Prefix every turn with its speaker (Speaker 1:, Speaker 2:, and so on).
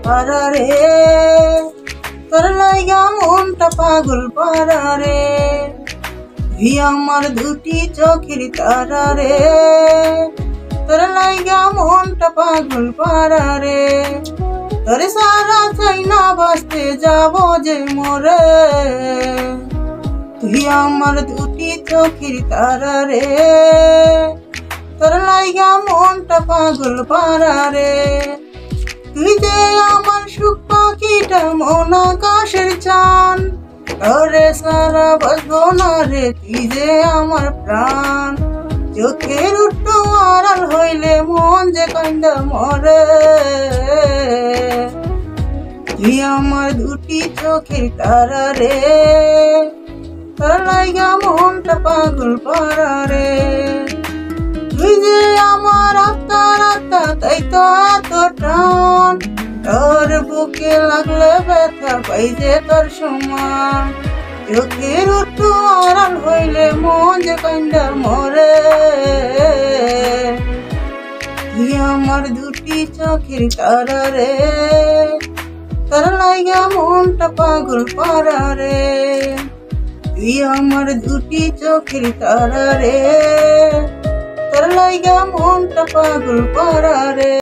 Speaker 1: পারা রে, তোর লাইগা মনটা পাগল পারা রে। তুই আমার দুটি চোখের তারা রে, তোর লাইগা মনটা পাগল পারা রে। তোর সারা চাই না বাঁচতে যাব যে মরে। তুই আমার দুটি চোখের তারা রে, তোর লাইগা মনটা পাগল পারা রে। তুই যে আমার সুখ পাখিটা মন আকাশের চান, তোরে সারা বাঁচবো না রে, তুই যে আমার প্রাণ। চোখের উঠো আড়াল হইলে মন যে কান্দা মরে। তুই আমার দুটি চোখের তারা রে, তোর লাইগা মনটা পাগল পারা রে। তুই যে আমার আত্মা তাই তো এত টান, তোর বুকে লাগলে ব্যথা পাই যে তোর সমান। চোখের উঠো আড়াল হইলে মন যে কান্দা মরে। তুই আমার দুটি চোখের তারা রে, তোর লাইগা মনটা পাগল পারা রে। তুই আমার দুটি চোখের তারা রে, তোর লাইগা মনটা পাগল পারা রে।